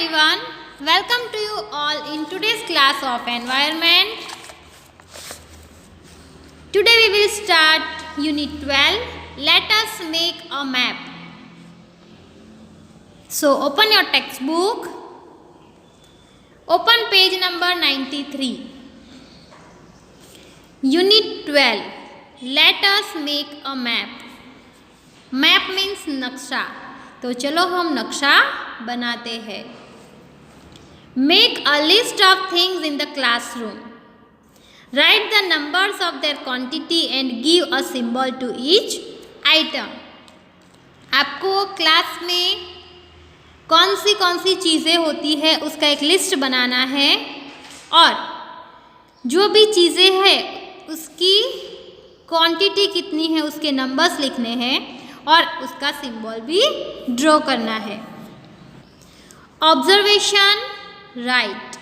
everyone, welcome to you all in today's class of environment. Today we will start unit 12. Let us make a map. So open your textbook, open page number 93. Unit 12. Let us make a map. Map means नक्शा. तो चलो हम नक्शा बनाते हैं. Make a list of things in the classroom. Write the numbers of their quantity and give a symbol to each item. आपको class में कौन सी चीज़ें होती है उसका एक लिस्ट बनाना है और जो भी चीज़ें हैं उसकी क्वांटिटी कितनी है उसके नंबर्स लिखने हैं और उसका सिंबल भी ड्रॉ करना है. Observation. Write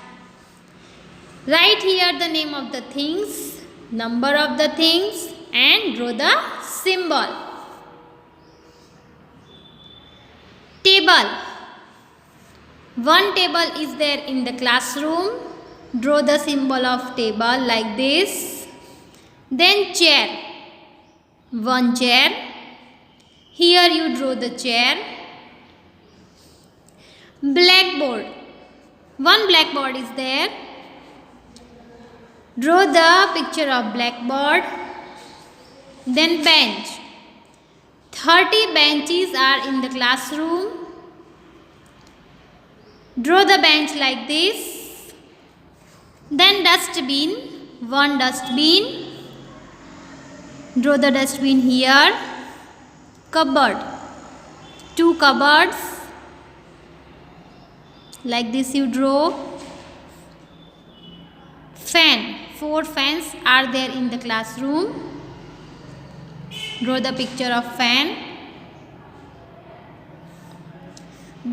here the name of the things, number of the things and draw the symbol. Table. One table is there in the classroom. Draw the symbol of table like this. Then chair. One chair. Here you draw the chair. Blackboard. One blackboard is there. Draw the picture of blackboard. Then bench. 30 benches are in the classroom. Draw the bench like this. Then dustbin. One dustbin. Draw the dustbin here. Cupboard. 2 cupboards. Like this you draw. Fan. 4 fans are there in the classroom. Draw the picture of fan.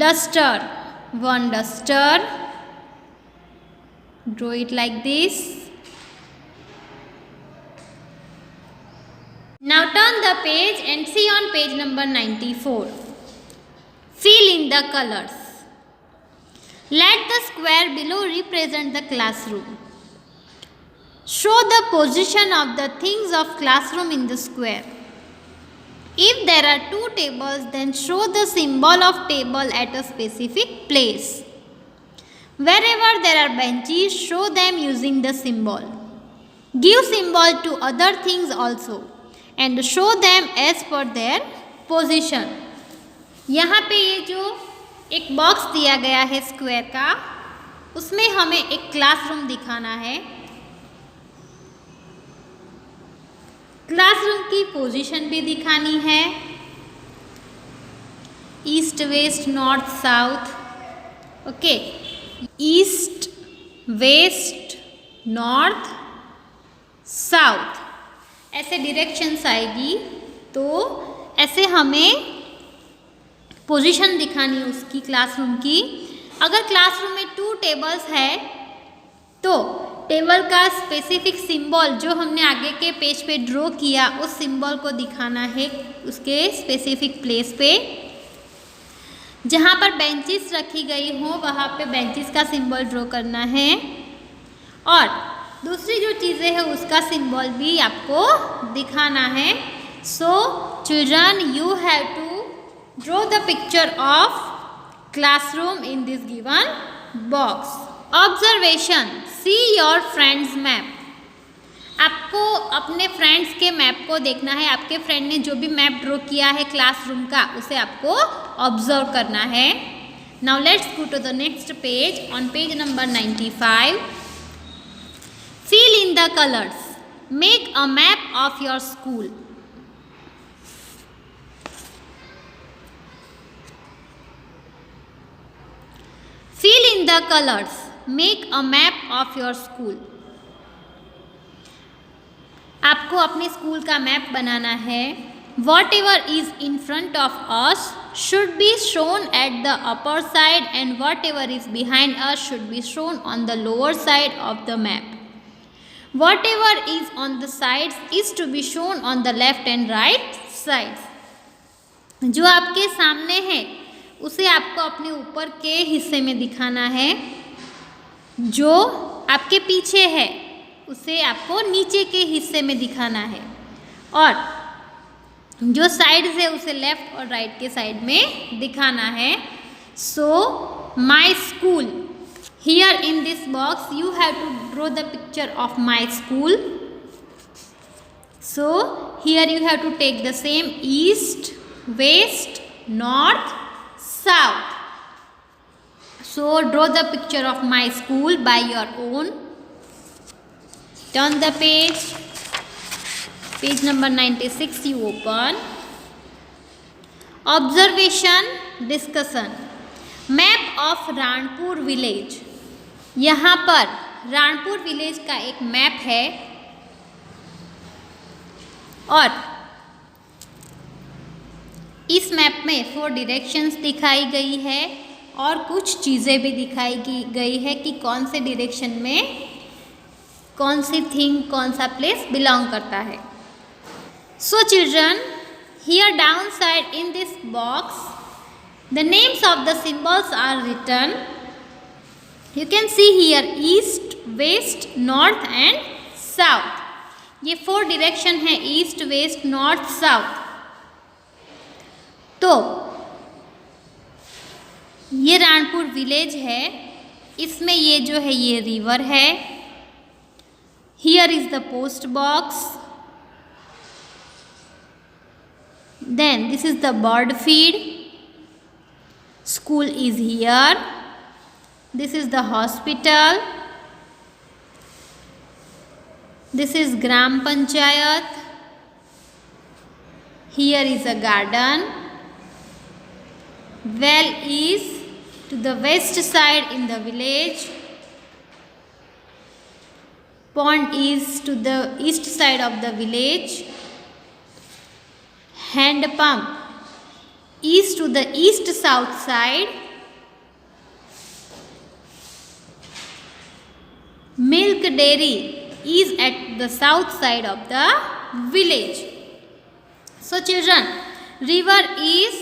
Duster. 1 duster. Draw it like this. Now turn the page and see on page number 94. Fill in the colors. Let the square below represent the classroom. Show the position of the things of classroom in the square. If there are 2 tables, then show the symbol of table at a specific place. Wherever there are benches, show them using the symbol. Give symbol to other things also and show them as per their position. यहाँ पे ये जो एक box दिया गया है square का, उसमें हमें एक क्लासरूम दिखाना है. क्लासरूम की पोजीशन भी दिखानी है. East west north south. Okay, east west north south ऐसे डायरेक्शंस आएगी. तो ऐसे हमें पोजीशन दिखानी है उसकी क्लासरूम की. अगर क्लासरूम में 2 टेबल्स है तो टेबल का स्पेसिफिक सिंबल जो हमने आगे के पेज पे ड्रॉ किया उस सिंबल को दिखाना है उसके स्पेसिफिक प्लेस पे. जहाँ पर बेंचेस रखी गई हो वहाँ पे बेंचेस का सिंबल ड्रॉ करना है और दूसरी जो चीज़ें हैं उसका सिंबल भी आपको दिखाना है. So children, you have to draw the picture of classroom in this given box. Observation. See your friend's map. आपको अपने फ्रेंड्स के मैप को देखना है. आपके फ्रेंड ने जो भी मैप ड्रॉ किया है क्लासरूम का उसे आपको ऑब्जर्व करना है. Now let's go to the next page. On page number 95. Fill in the colors. Make a map of your school. Fill in the colors. Make a map of your school. आपको अपने school का map बनाना है. Whatever is in front of us should be shown at the upper side and whatever is behind us should be shown on the lower side of the map. Whatever is on the sides is to be shown on the left and right sides. जो आपके सामने है उसे आपको अपने ऊपर के हिस्से में दिखाना है, जो आपके पीछे है उसे आपको नीचे के हिस्से में दिखाना है, और जो साइड है उसे लेफ्ट और राइट के साइड में दिखाना है। So my school, here in this box you have to draw the picture of my school. So here you have to take the same east, west, north, south. So draw the picture of my school by your own. Turn the page. Page number 96 you open. Observation, discussion. Map of Ranpur village. यहाँ पर Ranpur village का एक map है और इस map में 4 directions दिखाई गई है और कुछ चीज़ें भी दिखाई गई है कि कौन से डायरेक्शन में कौन सी थिंग, कौन सा प्लेस बिलोंग करता है। So children, here down side in this box the names of the symbols are written. You can see here east, west, north and south. ये 4 डायरेक्शन है, ईस्ट, वेस्ट, नॉर्थ, साउथ। तो ये Ranpur village है, इसमें ये जो है ये रिवर है। Here is the post box, then this is the bird feed, school is here, this is the hospital, this is Gram Panchayat, here is a garden, well is to the west side in the village, pond is to the east side of the village, hand pump is to the east south side, milk dairy is at the south side of the village. So children, river is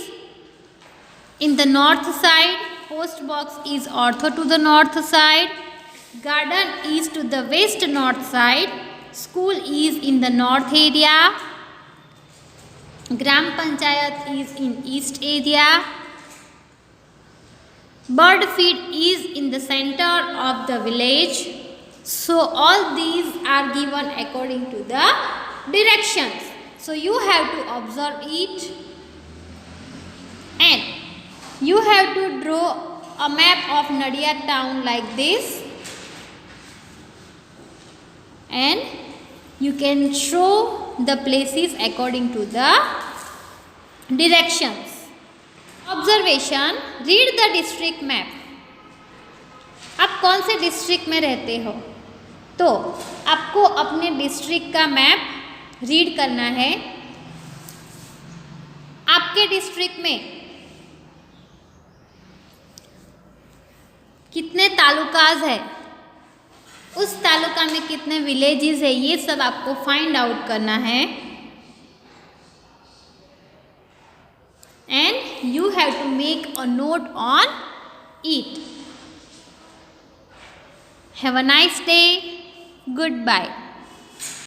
in the north side, post box is ortho to the north side, garden is to the west north side, school is in the north area, Gram Panchayat is in east area, bird feed is in the center of the village. So all these are given according to the directions. So you have to observe it and you have to draw a map of Nadia town like this, and you can show the places according to the directions. Observation, read the district map. आप कौन से district में रहते हो, तो आपको अपने district का मैप रीड करना है। आपके डिस्ट्रिक्ट में कितने तालुकाज है, उस तालुका में कितने विलेजेस है, ये सब आपको फाइंड आउट करना है। And you have to make a note on it. Have a nice day. Goodbye.